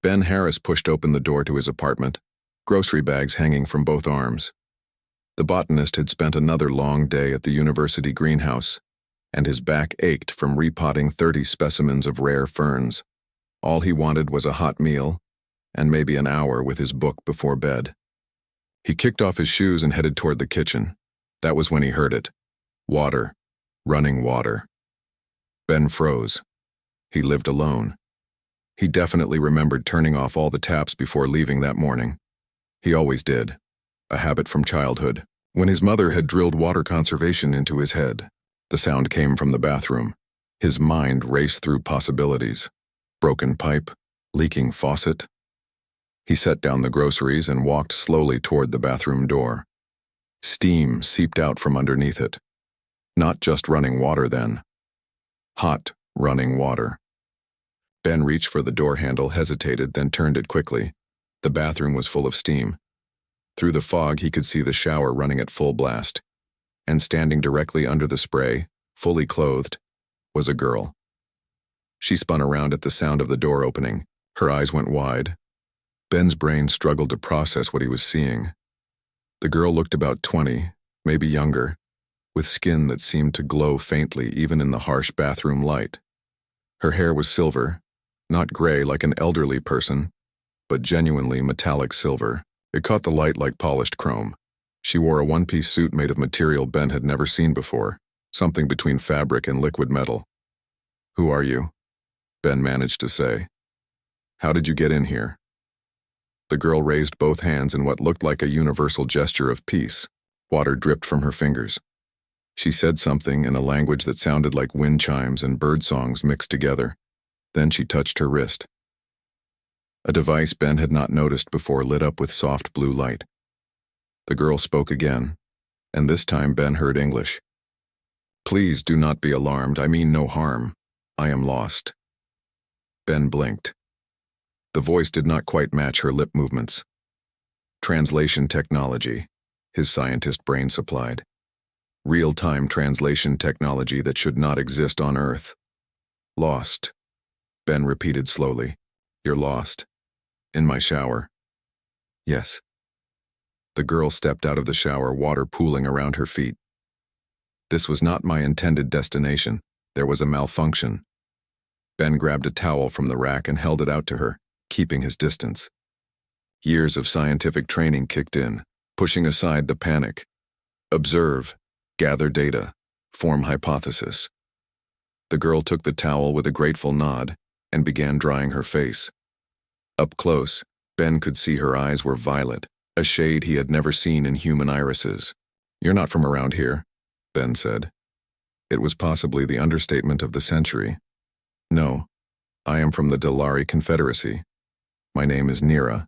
Ben Harris pushed open the door to his apartment, grocery bags hanging from both arms. The botanist had spent another long day at the university greenhouse, and his back ached from repotting 30 specimens of rare ferns. All he wanted was a hot meal, and maybe an hour with his book before bed. He kicked off his shoes and headed toward the kitchen. That was when he heard it. Water. Running water. Ben froze. He lived alone. He definitely remembered turning off all the taps before leaving that morning. He always did. A habit from childhood. When his mother had drilled water conservation into his head, the sound came from the bathroom. His mind raced through possibilities. Broken pipe, leaking faucet. He set down the groceries and walked slowly toward the bathroom door. Steam seeped out from underneath it. Not just running water then. Hot, running water. Ben reached for the door handle, hesitated, then turned it quickly. The bathroom was full of steam. Through the fog, he could see the shower running at full blast. And standing directly under the spray, fully clothed, was a girl. She spun around at the sound of the door opening. Her eyes went wide. Ben's brain struggled to process what he was seeing. The girl looked about 20, maybe younger, with skin that seemed to glow faintly even in the harsh bathroom light. Her hair was silver, not gray like an elderly person, but genuinely metallic silver. It caught the light like polished chrome. She wore a one-piece suit made of material Ben had never seen before, something between fabric and liquid metal. "Who are you?" Ben managed to say. "How did you get in here?" The girl raised both hands in what looked like a universal gesture of peace. Water dripped from her fingers. She said something in a language that sounded like wind chimes and bird songs mixed together. Then she touched her wrist. A device Ben had not noticed before lit up with soft blue light. The girl spoke again, and this time Ben heard English. "Please do not be alarmed. I mean no harm. I am lost." Ben blinked. The voice did not quite match her lip movements. Translation technology, his scientist brain supplied. Real-time translation technology that should not exist on Earth. "Lost," Ben repeated slowly. "You're lost. In my shower." "Yes." The girl stepped out of the shower, water pooling around her feet. "This was not my intended destination. There was a malfunction." Ben grabbed a towel from the rack and held it out to her, keeping his distance. Years of scientific training kicked in, pushing aside the panic. Observe, gather data, form hypothesis. The girl took the towel with a grateful nod and began drying her face. Up close, Ben could see her eyes were violet, a shade he had never seen in human irises. "You're not from around here," Ben said. It was possibly the understatement of the century. "No, I am from the Delari Confederacy. My name is Nira."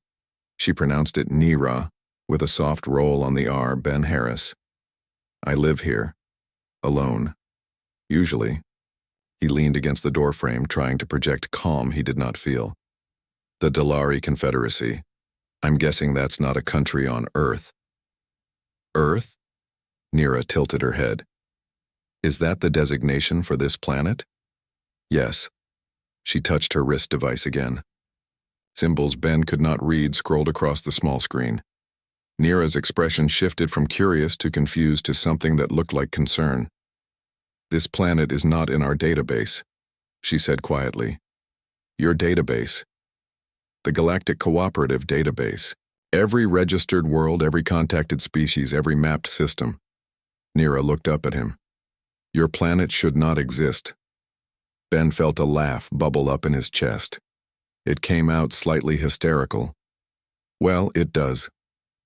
She pronounced it Nira, with a soft roll on the R. Ben Harris. "I live here. Alone. Usually." He leaned against the doorframe, trying to project calm he did not feel. "The Delari Confederacy. I'm guessing that's not a country on Earth." "Earth?" Nira tilted her head. "Is that the designation for this planet?" "Yes." She touched her wrist device again. Symbols Ben could not read scrolled across the small screen. Nira's expression shifted from curious to confused to something that looked like concern. "This planet is not in our database," she said quietly. "Your database. The Galactic Cooperative Database. Every registered world, every contacted species, every mapped system." Nira looked up at him. "Your planet should not exist." Ben felt a laugh bubble up in his chest. It came out slightly hysterical. "Well, it does.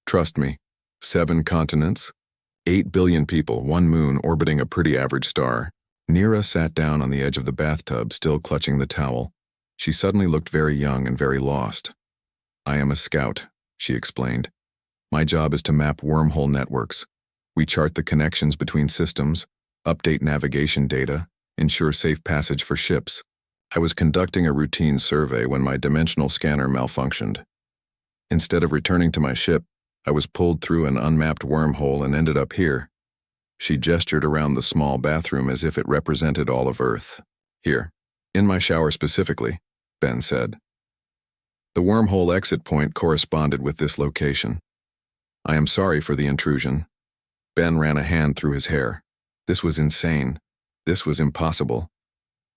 Trust me. 7 continents, 8 billion people, 1 moon orbiting a pretty average star." Nira sat down on the edge of the bathtub, still clutching the towel. She suddenly looked very young and very lost. "I am a scout," she explained. "My job is to map wormhole networks. We chart the connections between systems, update navigation data, ensure safe passage for ships. I was conducting a routine survey when my dimensional scanner malfunctioned. Instead of returning to my ship, I was pulled through an unmapped wormhole and ended up here." She gestured around the small bathroom as if it represented all of Earth. "Here, in my shower specifically," Ben said. The wormhole exit point corresponded with this location. I am sorry for the intrusion. Ben ran a hand through his hair. This was insane. This was impossible.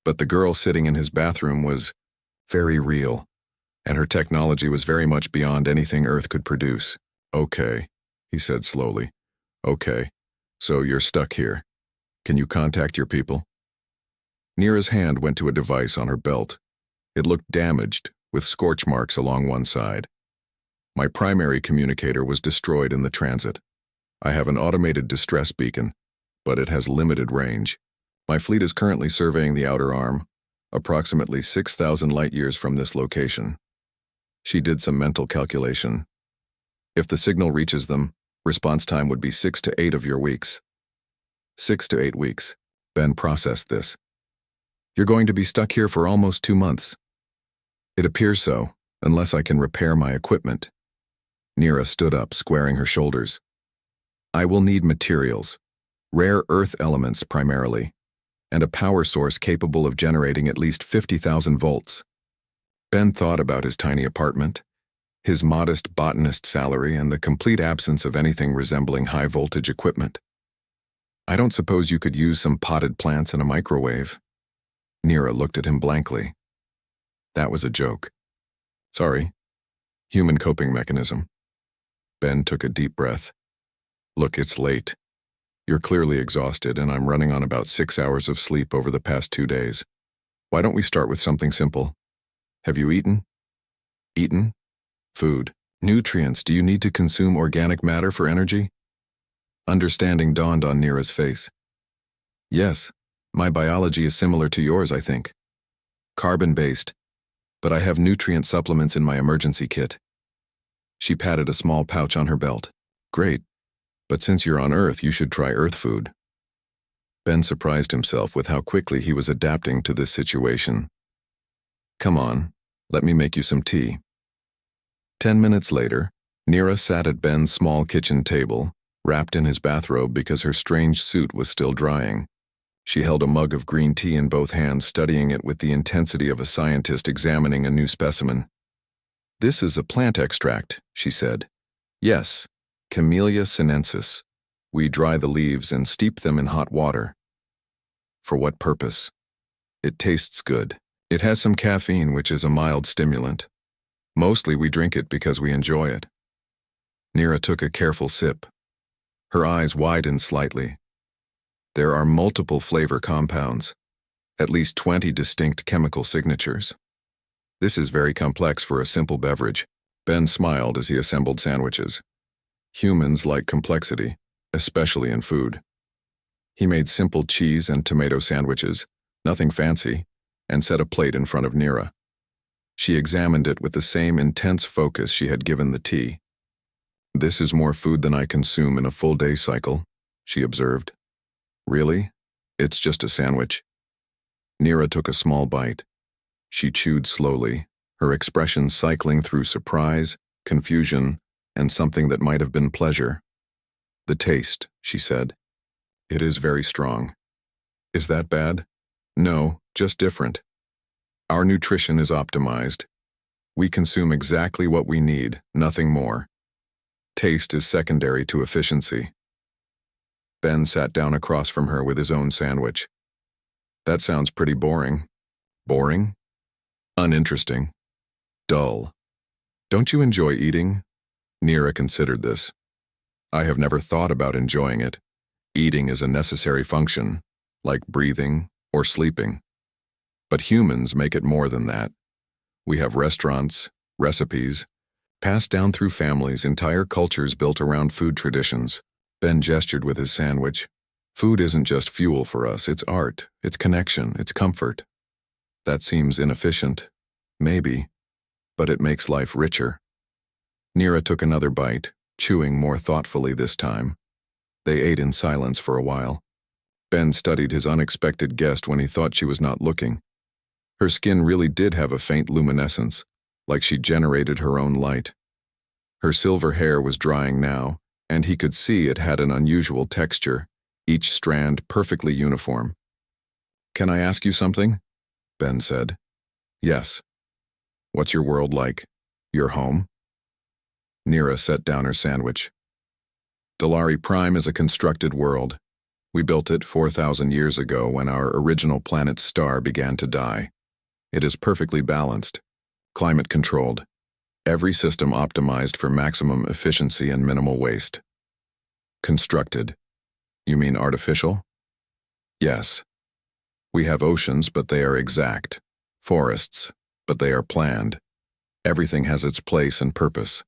But the girl sitting in his bathroom was very real, and her technology was very much beyond anything Earth could produce. Okay, he said slowly. Okay, so you're stuck here. Can you contact your people? Nira's hand went to a device on her belt. It looked damaged, with scorch marks along one side. My primary communicator was destroyed in the transit. I have an automated distress beacon, but it has limited range. My fleet is currently surveying the outer arm, approximately 6,000 light-years from this location. She did some mental calculation. If the signal reaches them, response time would be 6 to 8 of your weeks. 6 to 8 weeks. Ben processed this. You're going to be stuck here for almost 2 months. It appears so, unless I can repair my equipment. Nira stood up, squaring her shoulders. I will need materials, rare earth elements primarily, and a power source capable of generating at least 50,000 volts. Ben thought about his tiny apartment, his modest botanist salary, and the complete absence of anything resembling high-voltage equipment. I don't suppose you could use some potted plants in a microwave. Nira looked at him blankly. That was a joke. Sorry. Human coping mechanism. Ben took a deep breath. Look, it's late. You're clearly exhausted, and I'm running on about 6 hours of sleep over the past 2 days. Why don't we start with something simple? Have you eaten? Eaten? Food. Nutrients. Do you need to consume organic matter for energy? Understanding dawned on Nira's face. Yes, my biology is similar to yours, I think. Carbon-based, but I have nutrient supplements in my emergency kit. She patted a small pouch on her belt. Great, but since you're on Earth, you should try Earth food. Ben surprised himself with how quickly he was adapting to this situation. Come on, let me make you some tea. 10 minutes later, Nira sat at Ben's small kitchen table, wrapped in his bathrobe because her strange suit was still drying. She held a mug of green tea in both hands, studying it with the intensity of a scientist examining a new specimen. This is a plant extract, she said. Yes, Camellia sinensis. We dry the leaves and steep them in hot water. For what purpose? It tastes good. It has some caffeine, which is a mild stimulant. Mostly we drink it because we enjoy it. Nira took a careful sip. Her eyes widened slightly. There are multiple flavor compounds, at least 20 distinct chemical signatures. This is very complex for a simple beverage. Ben smiled as he assembled sandwiches. Humans like complexity, especially in food. He made simple cheese and tomato sandwiches, nothing fancy, and set a plate in front of Nira. She examined it with the same intense focus she had given the tea. This is more food than I consume in a full-day cycle, she observed. Really? It's just a sandwich. Nira took a small bite. She chewed slowly, her expression cycling through surprise, confusion, and something that might have been pleasure. The taste, she said. It is very strong. Is that bad? No, just different. Our nutrition is optimized. We consume exactly what we need, nothing more. Taste is secondary to efficiency. Ben sat down across from her with his own sandwich. That sounds pretty boring. Boring? Uninteresting. Dull. Don't you enjoy eating? Nira considered this. I have never thought about enjoying it. Eating is a necessary function, like breathing or sleeping. But humans make it more than that. We have restaurants, recipes, passed down through families, entire cultures built around food traditions. Ben gestured with his sandwich. Food isn't just fuel for us, it's art, it's connection, it's comfort. That seems inefficient. Maybe. But it makes life richer. Nira took another bite, chewing more thoughtfully this time. They ate in silence for a while. Ben studied his unexpected guest when he thought she was not looking. Her skin really did have a faint luminescence, like she generated her own light. Her silver hair was drying now, and he could see it had an unusual texture, each strand perfectly uniform. Can I ask you something? Ben said. Yes. What's your world like? Your home? Nira set down her sandwich. Dalari Prime is a constructed world. We built it 4,000 years ago when our original planet's star began to die. It is perfectly balanced, climate-controlled, every system optimized for maximum efficiency and minimal waste. Constructed. You mean artificial? Yes. We have oceans, but they are exact. Forests, but they are planned. Everything has its place and purpose.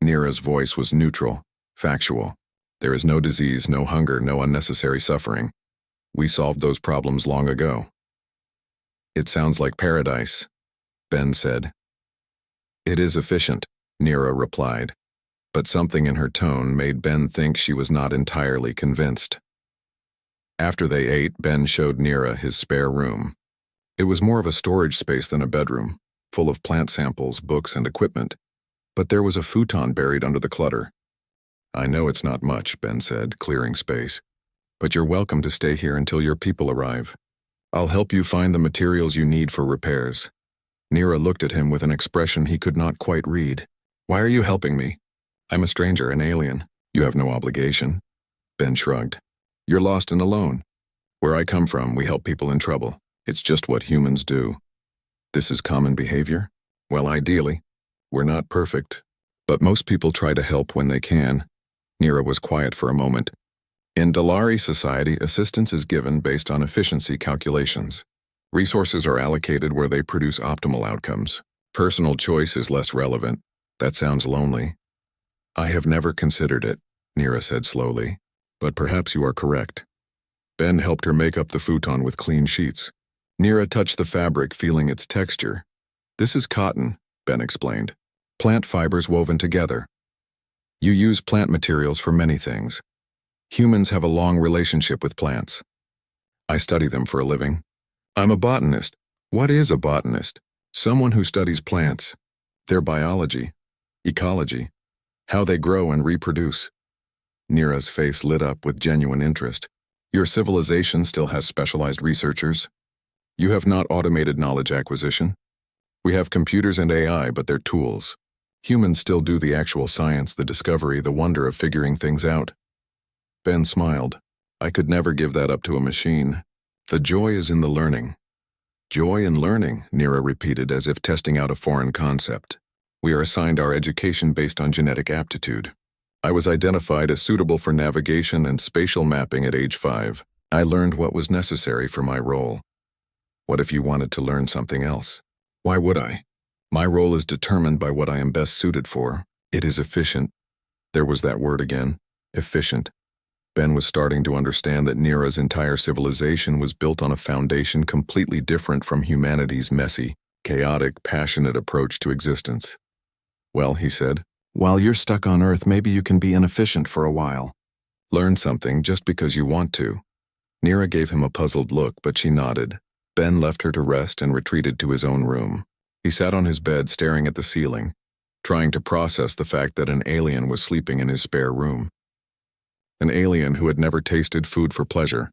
Nira's voice was neutral, factual. There is no disease, no hunger, no unnecessary suffering. We solved those problems long ago. It sounds like paradise, Ben said. It is efficient, Nira replied, but something in her tone made Ben think she was not entirely convinced. After they ate, Ben showed Nira his spare room. It was more of a storage space than a bedroom, full of plant samples, books, and equipment, but there was a futon buried under the clutter. I know it's not much, Ben said, clearing space, but you're welcome to stay here until your people arrive. I'll help you find the materials you need for repairs. Nira looked at him with an expression he could not quite read. Why are you helping me? I'm a stranger, an alien. You have no obligation. Ben shrugged. You're lost and alone. Where I come from, we help people in trouble. It's just what humans do. This is common behavior? Well, ideally. We're not perfect, but most people try to help when they can. Nira was quiet for a moment. In Dalari society, assistance is given based on efficiency calculations. Resources are allocated where they produce optimal outcomes. Personal choice is less relevant. That sounds lonely. I have never considered it, Nira said slowly, but perhaps you are correct. Ben helped her make up the futon with clean sheets. Nira touched the fabric, feeling its texture. This is cotton, Ben explained. Plant fibers woven together. You use plant materials for many things. Humans have a long relationship with plants. I study them for a living. I'm a botanist. What is a botanist? Someone who studies plants, their biology, ecology, how they grow and reproduce. Nira's face lit up with genuine interest. Your civilization still has specialized researchers? You have not automated knowledge acquisition? We have computers and AI, but they're tools. Humans still do the actual science, the discovery, the wonder of figuring things out. Ben smiled. I could never give that up to a machine. The joy is in the learning. Joy in learning, Nira repeated as if testing out a foreign concept. We are assigned our education based on genetic aptitude. I was identified as suitable for navigation and spatial mapping at age 5. I learned what was necessary for my role. What if you wanted to learn something else? Why would I? My role is determined by what I am best suited for. It is efficient. There was that word again. Efficient. Ben was starting to understand that Nira's entire civilization was built on a foundation completely different from humanity's messy, chaotic, passionate approach to existence. Well, he said, while you're stuck on Earth, maybe you can be inefficient for a while. Learn something just because you want to. Nira gave him a puzzled look, but she nodded. Ben left her to rest and retreated to his own room. He sat on his bed staring at the ceiling, trying to process the fact that an alien was sleeping in his spare room. An alien who had never tasted food for pleasure,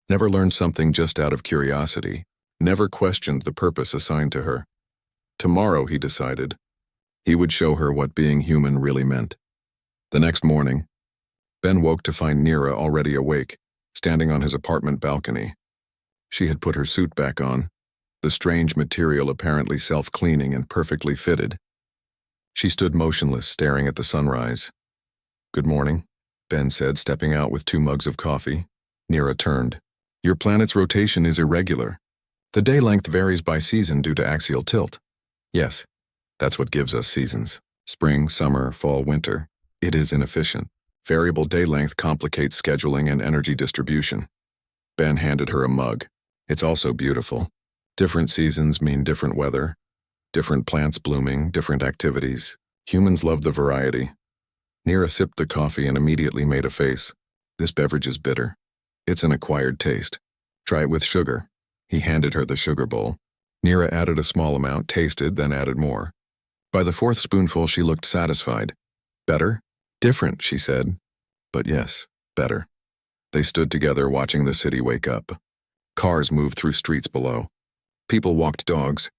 never learned something just out of curiosity, never questioned the purpose assigned to her. Tomorrow, he decided, he would show her what being human really meant. The next morning, Ben woke to find Nira already awake, standing on his apartment balcony. She had put her suit back on, the strange material apparently self-cleaning and perfectly fitted. She stood motionless, staring at the sunrise. Good morning, Ben said, stepping out with 2 mugs of coffee. Nira turned. Your planet's rotation is irregular. The day length varies by season due to axial tilt. Yes, that's what gives us seasons. Spring, summer, fall, winter. It is inefficient. Variable day length complicates scheduling and energy distribution. Ben handed her a mug. It's also beautiful. Different seasons mean different weather, different plants blooming, different activities. Humans love the variety. Nira sipped the coffee and immediately made a face. This beverage is bitter. It's an acquired taste. Try it with sugar. He handed her the sugar bowl. Nira added a small amount, tasted, then added more. By the 4th spoonful, she looked satisfied. Better? Different, she said. But yes, better. They stood together watching the city wake up. Cars moved through streets below. People walked dogs.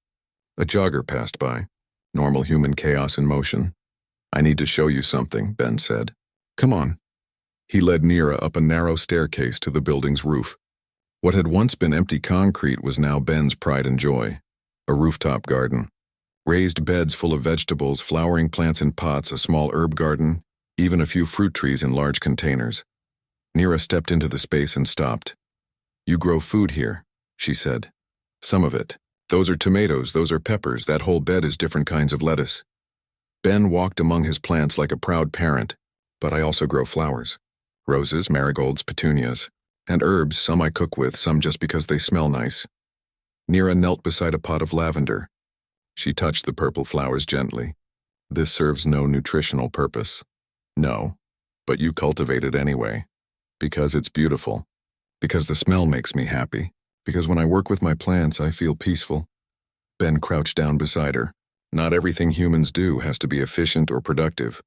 A jogger passed by. Normal human chaos in motion. I need to show you something, Ben said. Come on. He led Nira up a narrow staircase to the building's roof. What had once been empty concrete was now Ben's pride and joy. A rooftop garden. Raised beds full of vegetables, flowering plants in pots, a small herb garden, even a few fruit trees in large containers. Nira stepped into the space and stopped. You grow food here, she said. Some of it. Those are tomatoes, those are peppers, that whole bed is different kinds of lettuce. Ben walked among his plants like a proud parent. But I also grow flowers. Roses, marigolds, petunias. And herbs, some I cook with, some just because they smell nice. Nira knelt beside a pot of lavender. She touched the purple flowers gently. This serves no nutritional purpose. No, but you cultivate it anyway. Because it's beautiful. Because the smell makes me happy. Because when I work with my plants, I feel peaceful. Ben crouched down beside her. Not everything humans do has to be efficient or productive.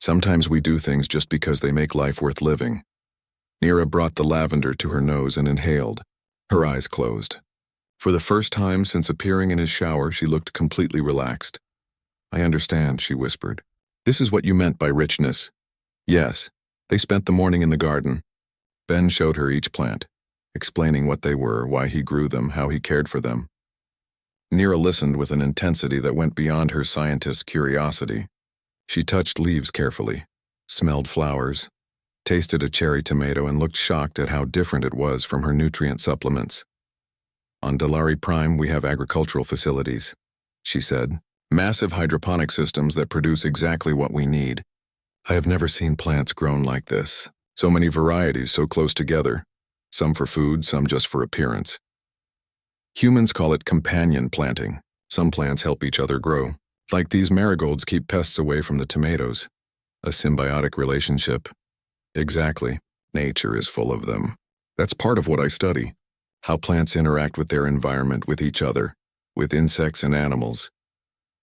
Sometimes we do things just because they make life worth living. Nira brought the lavender to her nose and inhaled. Her eyes closed. For the first time since appearing in his shower, she looked completely relaxed. I understand, she whispered. This is what you meant by richness. Yes, they spent the morning in the garden. Ben showed her each plant, explaining what they were, why he grew them, how he cared for them. Nira listened with an intensity that went beyond her scientist's curiosity. She touched leaves carefully, smelled flowers, tasted a cherry tomato, and looked shocked at how different it was from her nutrient supplements. On Delari Prime, we have agricultural facilities, she said. Massive hydroponic systems that produce exactly what we need. I have never seen plants grown like this. So many varieties so close together. Some for food, some just for appearance. Humans call it companion planting. Some plants help each other grow. Like these marigolds keep pests away from the tomatoes. A symbiotic relationship. Exactly. Nature is full of them. That's part of what I study. How plants interact with their environment, with each other, with insects and animals.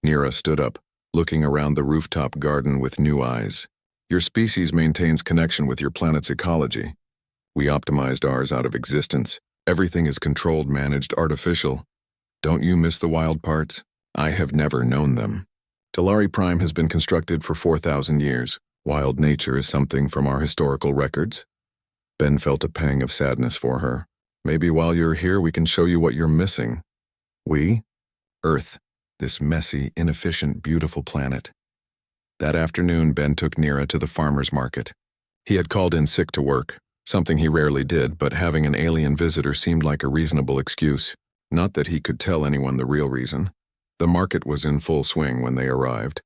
Nira stood up, looking around the rooftop garden with new eyes. Your species maintains connection with your planet's ecology. We optimized ours out of existence. Everything is controlled, managed, artificial. Don't you miss the wild parts? I have never known them. Delari Prime has been constructed for 4,000 years. Wild nature is something from our historical records. Ben felt a pang of sadness for her. Maybe while you're here we can show you what you're missing. We? Earth. This messy, inefficient, beautiful planet. That afternoon, Ben took Nira to the farmer's market. He had called in sick to work, something he rarely did, but having an alien visitor seemed like a reasonable excuse. Not that he could tell anyone the real reason. The market was in full swing when they arrived.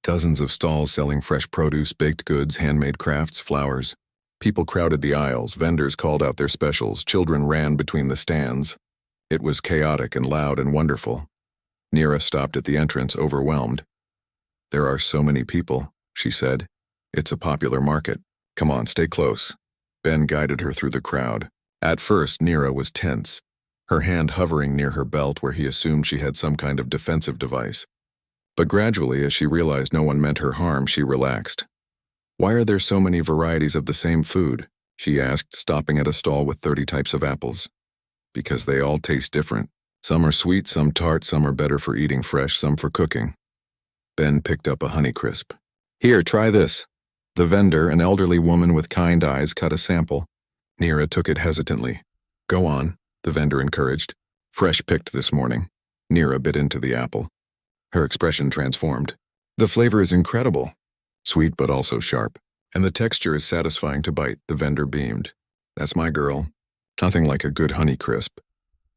Dozens of stalls selling fresh produce, baked goods, handmade crafts, flowers. People crowded the aisles, vendors called out their specials, children ran between the stands. It was chaotic and loud and wonderful. Nira stopped at the entrance, overwhelmed. There are so many people, she said. It's a popular market. Come on, stay close. Ben guided her through the crowd. At first, Nira was tense, her hand hovering near her belt where he assumed she had some kind of defensive device. But gradually, as she realized no one meant her harm, she relaxed. Why are there so many varieties of the same food? She asked, stopping at a stall with 30 types of apples. Because they all taste different. Some are sweet, some tart, some are better for eating fresh, some for cooking. Ben picked up a Honeycrisp. Here, try this. The vendor, an elderly woman with kind eyes, cut a sample. Nira took it hesitantly. Go on, the vendor encouraged. Fresh picked this morning. Nira bit into the apple. Her expression transformed. The flavor is incredible. Sweet but also sharp. And the texture is satisfying to bite, the vendor beamed. That's my girl. Nothing like a good Honeycrisp.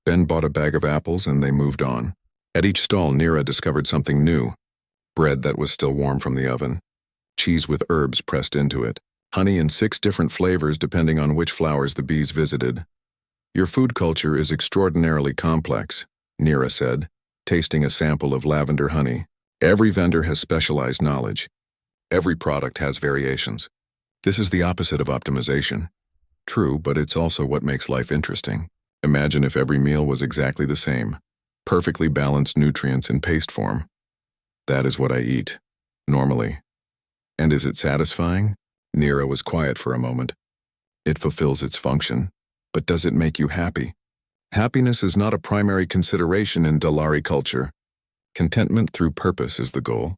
Ben bought a bag of apples and they moved on. At each stall, Nira discovered something new. Bread that was still warm from the oven. Cheese with herbs pressed into it. Honey in 6 different flavors depending on which flowers the bees visited. Your food culture is extraordinarily complex, Nira said, tasting a sample of lavender honey. Every vendor has specialized knowledge. Every product has variations. This is the opposite of optimization. True, but it's also what makes life interesting. Imagine if every meal was exactly the same. Perfectly balanced nutrients in paste form. That is what I eat. Normally. And is it satisfying? Nira was quiet for a moment. It fulfills its function. But does it make you happy? Happiness is not a primary consideration in Delari culture. Contentment through purpose is the goal.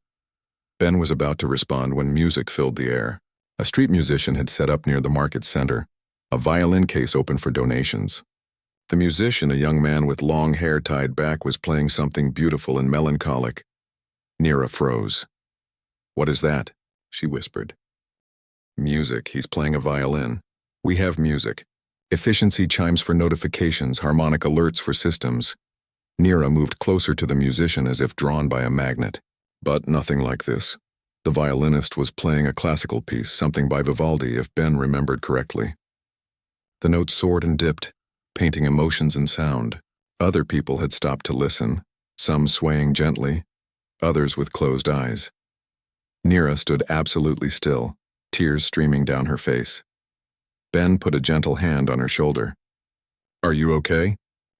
Ben was about to respond when music filled the air. A street musician had set up near the market center, a violin case open for donations. The musician, a young man with long hair tied back, was playing something beautiful and melancholic. Nira froze. "What is that?" she whispered. "Music. He's playing a violin. We have music. Efficiency chimes for notifications, harmonic alerts for systems." Nira moved closer to the musician as if drawn by a magnet. But nothing like this. The violinist was playing a classical piece, something by Vivaldi, if Ben remembered correctly. The notes soared and dipped, painting emotions and sound. Other people had stopped to listen, some swaying gently, others with closed eyes. Nira stood absolutely still, tears streaming down her face. Ben put a gentle hand on her shoulder. "Are you okay?"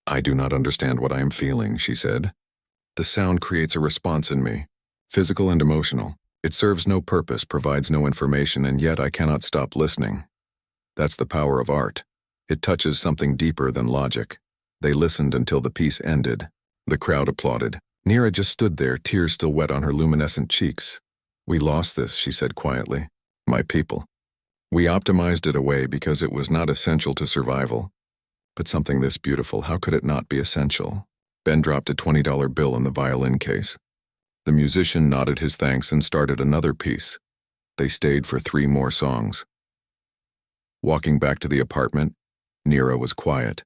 "I do not understand what I am feeling," she said. "The sound creates a response in me, physical and emotional. It serves no purpose, provides no information, and yet I cannot stop listening. That's the power of art. It touches something deeper than logic." They listened until the piece ended. The crowd applauded. Nira just stood there, tears still wet on her luminescent cheeks. "We lost this," she said quietly. "My people. We optimized it away because it was not essential to survival. But something this beautiful, how could it not be essential?" Ben dropped a $20 bill in the violin case. The musician nodded his thanks and started another piece. They stayed for 3 more songs. Walking back to the apartment, Nira was quiet.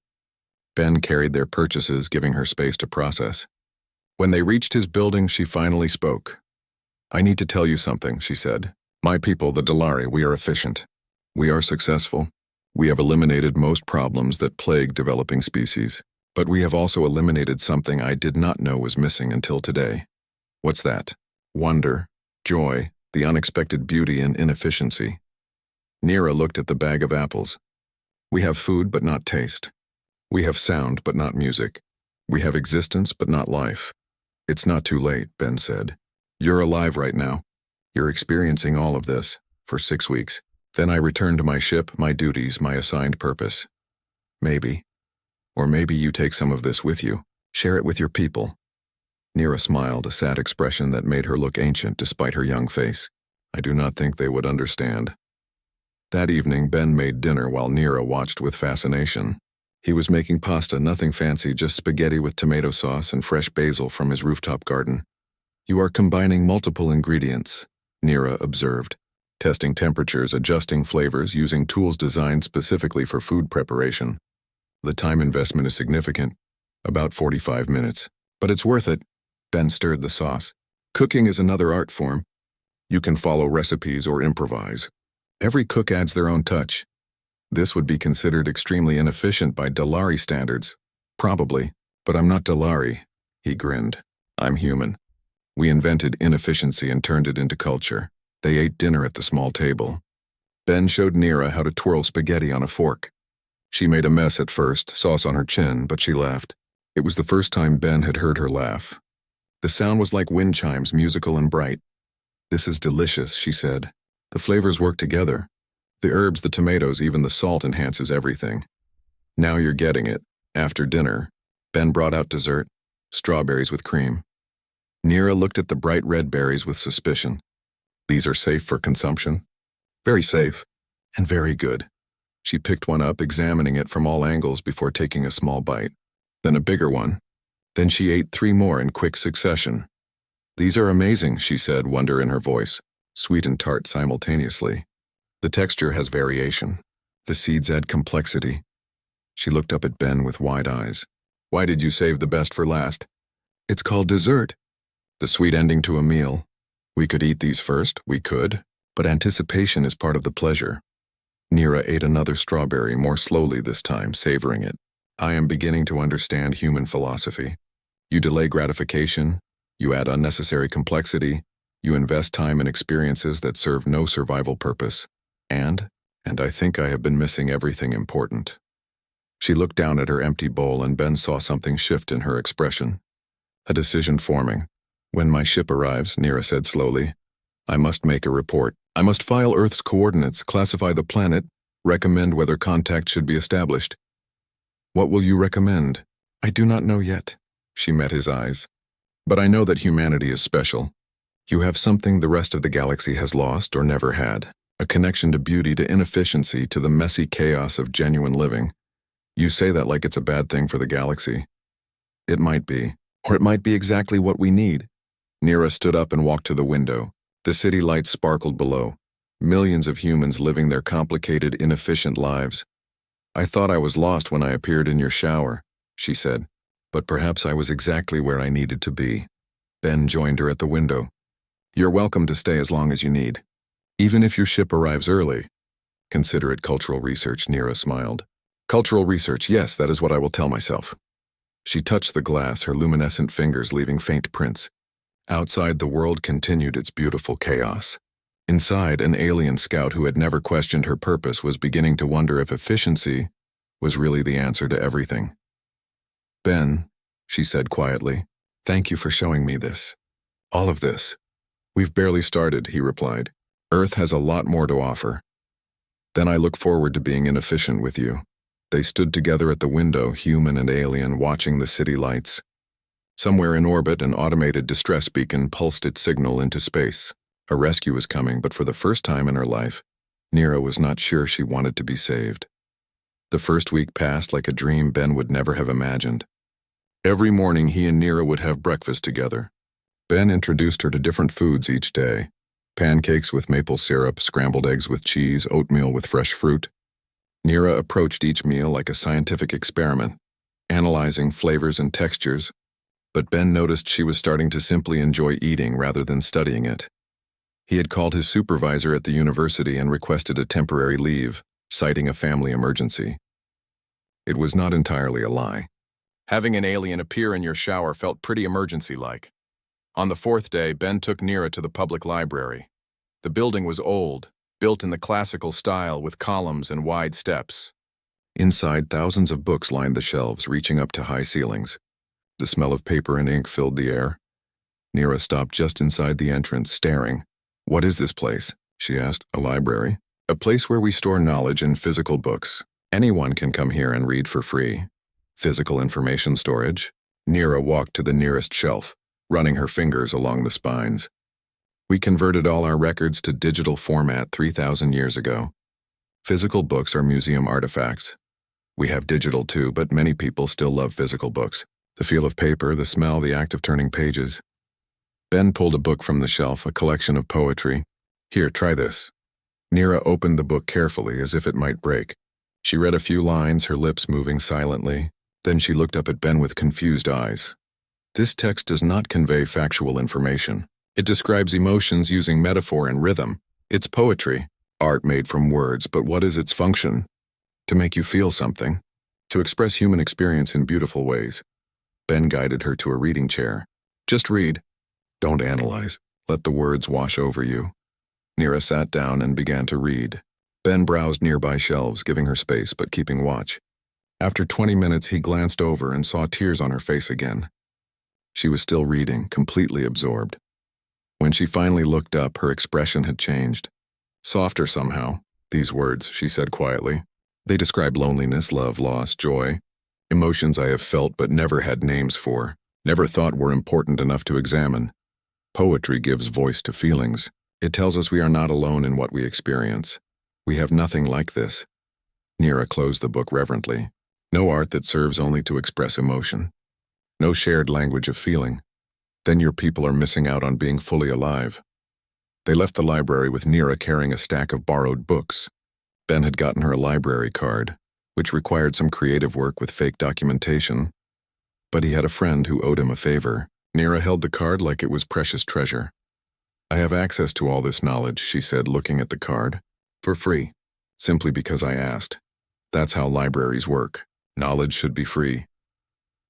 Ben carried their purchases, giving her space to process. When they reached his building, she finally spoke. "I need to tell you something," she said. "My people, the Dalari, we are efficient. We are successful. We have eliminated most problems that plague developing species. But we have also eliminated something I did not know was missing until today." "What's that?" "Wonder, joy, the unexpected beauty and inefficiency." Nira looked at the bag of apples. "We have food but not taste. We have sound but not music. We have existence but not life." "It's not too late," Ben said. "You're alive right now. You're experiencing all of this for 6 weeks. Then I return to my ship, my duties, my assigned purpose. Maybe. Or maybe you take some of this with you. Share it with your people." Nira smiled, a sad expression that made her look ancient despite her young face. "I do not think they would understand." That evening, Ben made dinner while Nira watched with fascination. He was making pasta, nothing fancy, just spaghetti with tomato sauce and fresh basil from his rooftop garden. "You are combining multiple ingredients," Nira observed, testing temperatures, adjusting flavors, using tools designed specifically for food preparation. "The time investment is significant, about 45 minutes. But it's worth it." Ben stirred the sauce. "Cooking is another art form. You can follow recipes or improvise. Every cook adds their own touch. This would be considered extremely inefficient by Dalari standards. Probably, but I'm not Dalari," he grinned. "I'm human. We invented inefficiency and turned it into culture." They ate dinner at the small table. Ben showed Nira how to twirl spaghetti on a fork. She made a mess at first, sauce on her chin, but she laughed. It was the first time Ben had heard her laugh. The sound was like wind chimes, musical and bright. "This is delicious," she said. "The flavors work together. The herbs, the tomatoes, even the salt enhances everything." "Now you're getting it." After dinner, Ben brought out dessert, strawberries with cream. Nira looked at the bright red berries with suspicion. "These are safe for consumption?" "Very safe, and very good." She picked one up, examining it from all angles before taking a small bite. Then a bigger one. Then she ate 3 more in quick succession. "These are amazing," she said, wonder in her voice, sweet and tart simultaneously. "The texture has variation. The seeds add complexity." She looked up at Ben with wide eyes. "Why did you save the best for last?" "It's called dessert. The sweet ending to a meal. We could eat these first, we could, but anticipation is part of the pleasure." Nira ate another strawberry, more slowly this time, savoring it. "I am beginning to understand human philosophy. You delay gratification, you add unnecessary complexity, you invest time in experiences that serve no survival purpose, and I think I have been missing everything important." She looked down at her empty bowl and Ben saw something shift in her expression. A decision forming. "When my ship arrives," Nira said slowly, "I must make a report. I must file Earth's coordinates, classify the planet, recommend whether contact should be established." "What will you recommend?" "I do not know yet." She met his eyes. But I know that humanity is special. You have something the rest of the galaxy has lost or never had, a connection to beauty, to inefficiency, to the messy chaos of genuine living. You say that like it's a bad thing for the galaxy. It might be, or it might be exactly what we need. Nira stood up and walked to the window. The city lights sparkled below. Millions of humans living their complicated, inefficient lives. I thought I was lost when I appeared in your shower, she said, but perhaps I was exactly where I needed to be. Ben joined her at the window. You're welcome to stay as long as you need. Even if your ship arrives early. Consider it cultural research, Nira smiled. Cultural research, yes, that is what I will tell myself. She touched the glass, her luminescent fingers leaving faint prints. Outside, the world continued its beautiful chaos. Inside, an alien scout who had never questioned her purpose was beginning to wonder if efficiency was really the answer to everything. Ben, she said quietly, thank you for showing me this. All of this. We've barely started, he replied. Earth has a lot more to offer. Then I look forward to being inefficient with you. They stood together at the window, human and alien, watching the city lights. Somewhere in orbit, an automated distress beacon pulsed its signal into space. A rescue was coming, but for the first time in her life, Nira was not sure she wanted to be saved. The first week passed like a dream Ben would never have imagined. Every morning, he and Nira would have breakfast together. Ben introduced her to different foods each day. Pancakes with maple syrup, scrambled eggs with cheese, oatmeal with fresh fruit. Nira approached each meal like a scientific experiment, analyzing flavors and textures, but Ben noticed she was starting to simply enjoy eating rather than studying it. He had called his supervisor at the university and requested a temporary leave, citing a family emergency. It was not entirely a lie. Having an alien appear in your shower felt pretty emergency-like. On the fourth day, Ben took Nira to the public library. The building was old, built in the classical style with columns and wide steps. Inside, thousands of books lined the shelves, reaching up to high ceilings. The smell of paper and ink filled the air. Nira stopped just inside the entrance, staring. What is this place? She asked. A library? A place where we store knowledge in physical books. Anyone can come here and read for free. Physical information storage? Nira walked to the nearest shelf, running her fingers along the spines. We converted all our records to digital format 3,000 years ago. Physical books are museum artifacts. We have digital too, but many people still love physical books. The feel of paper, the smell, the act of turning pages. Ben pulled a book from the shelf, a collection of poetry. Here, try this. Nira opened the book carefully, as if it might break. She read a few lines, her lips moving silently. Then she looked up at Ben with confused eyes. This text does not convey factual information. It describes emotions using metaphor and rhythm. It's poetry, art made from words, but what is its function? To make you feel something. To express human experience in beautiful ways. Ben guided her to a reading chair. Just read. Don't analyze. Let the words wash over you. Nira sat down and began to read. Ben browsed nearby shelves, giving her space but keeping watch. After 20 minutes, he glanced over and saw tears on her face again. She was still reading, completely absorbed. When she finally looked up, her expression had changed. Softer somehow, these words, she said quietly. They describe loneliness, love, loss, joy. Emotions I have felt but never had names for, never thought were important enough to examine. Poetry gives voice to feelings. It tells us we are not alone in what we experience. We have nothing like this. Nira closed the book reverently. No art that serves only to express emotion. No shared language of feeling. Then your people are missing out on being fully alive. They left the library with Nira carrying a stack of borrowed books. Ben had gotten her a library card, which required some creative work with fake documentation. But he had a friend who owed him a favor. Nira held the card like it was precious treasure. I have access to all this knowledge, she said, looking at the card. For free. Simply because I asked. That's how libraries work. Knowledge should be free.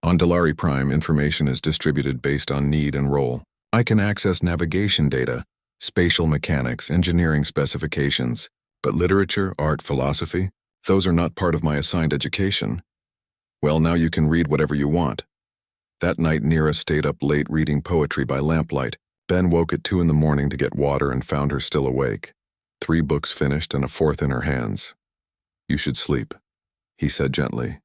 On Delari Prime, information is distributed based on need and role. I can access navigation data, spatial mechanics, engineering specifications. But literature, art, philosophy, those are not part of my assigned education. Well, now you can read whatever you want. That night, Nira stayed up late reading poetry by lamplight. Ben woke at 2 a.m. to get water and found her still awake. 3 books finished and a 4th in her hands. You should sleep, he said gently.